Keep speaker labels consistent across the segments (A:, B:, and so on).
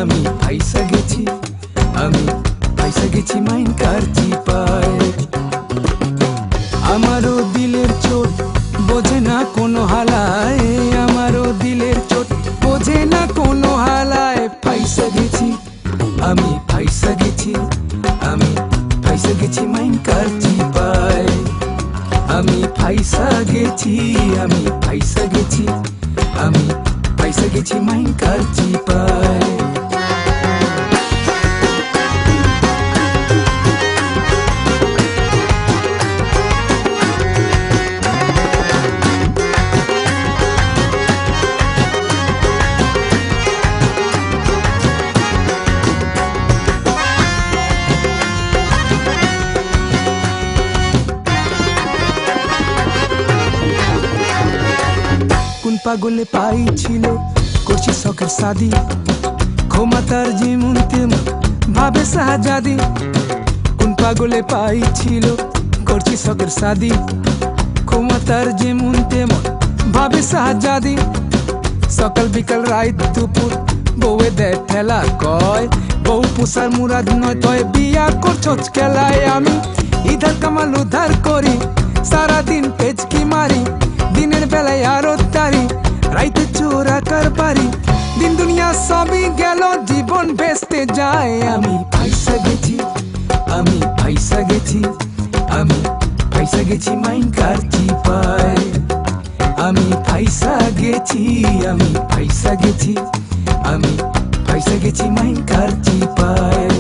A: আমি ফাইসা গেছি, আমি ফাইসা গেছি মাইন কার চিপায়। আমারও দিলের চোট বোঝে না কোনো হালায়, আমারও দিলের চোট বোঝে না কোনো হালায়। ফাইসা গেছি, আমি ফাইসা গেছি, আমি ফাইসা গেছি মাইন কার চিপায়। আমি ফাইসা গেছি, আমি ফাইসা গেছি, আমি ফাইসা গেছি মাইন কার চিপায়। কোন পাগলে পাইছিল করছি শখের শাদি, ক্ষমতার যেমন তেমন ভাবে শাহজাদি। কোন পাগলে পাইছিল করছি শখের শাদি, ক্ষমতার যেমন তেমন ভাবে শাহজাদি। সকাল বিকাল রাত দুপুর বউয়ে দেয় ঠেলা, কয় বউ পোষার মুরাদ নয় তয় বিয়া করছস খেলায়। আমি ইধার কামাল উধার করি, সারাদিন পেচকি মারি, দিনের বেলায় আরো তারি, রাইতে চোরা কারবারি। দিন দুনিয়া সবই গেল, জীবন ভেস্তে যায়। আমি ফাইসা গেছি, আমি ফাইসা গেছি, আমি ফাইসা গেছি মাইন কার চিপায়। আমি ফাইসা গেছি, আমি ফাইসা গেছি, আমি ফাইসা গেছি মাইন কার চিপায়।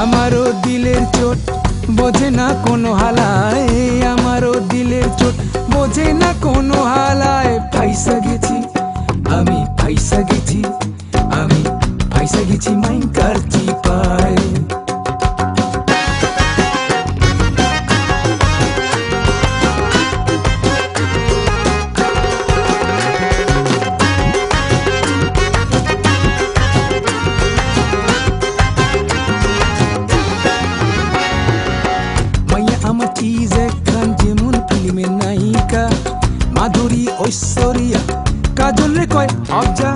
A: আমারও দিলের চোট বোঝে না কোনো হালায়, আমারও দিলের চোট বোঝে না কোনো হালায়। ফাইসা গেছি, আমি ফাইসা গেছি, আমি ফাইসা গেছি মাইন কার চিপায়। আমার চিজ একখান যেমন ফিল্মের নায়িকা, মাধুরী ঐশ্বরিয়া কাজল রে কয় অবজা।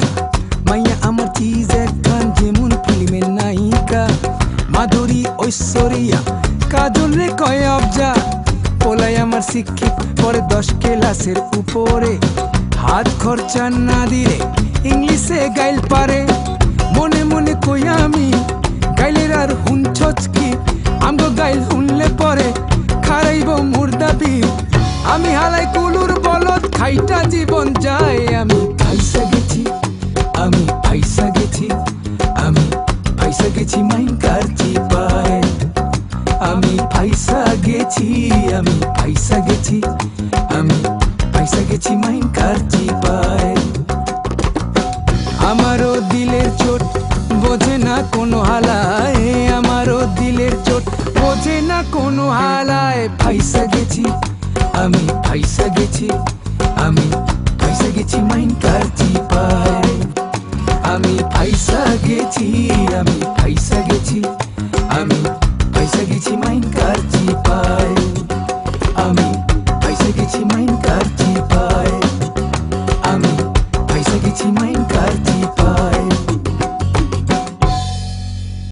A: মাইয়া আমার চিজ একখান যেমন ফিল্মের নায়িকা, মাধুরী ঐশ্বরিয়া কাজল রে কয় অবজা। পোলাই আমার শিক্ষিত পরে 10 ক্লাসের উপরে, হাত খরচা না দিলে ইংলিশে গাইল পারে। মনে মনে কই আমি গাইলের আর হুনছস কি, আমগো গাইল হুনলে পরে খারাইব মুর্দাবি। আমি হালাই কুলুর বলদ খাইটা জীবন যায়। আমি ফাইসা গেছি, আমি ফাইসা গেছি, আমি ফাইসা গেছি মাইন কার চিপায়। আমি ফাইসা গেছি, আমি ফাইসা গেছি, আমি ফাইসা গেছি মাইন কার চিপায়। আমারও দিলের চোট বোঝে না কোনো হালায়, আমারও দিলের চোট বোঝে না কোনো হালায়। ফাইসা গেছি, আমি ফাইসা গেছি, আমি ফাইসা গেছি মাইন কার চিপায়। আমি ফাইসা গেছি, আমি ফাইসা গেছি, আমি ফাইসা গেছি মাইন কার চিপায়।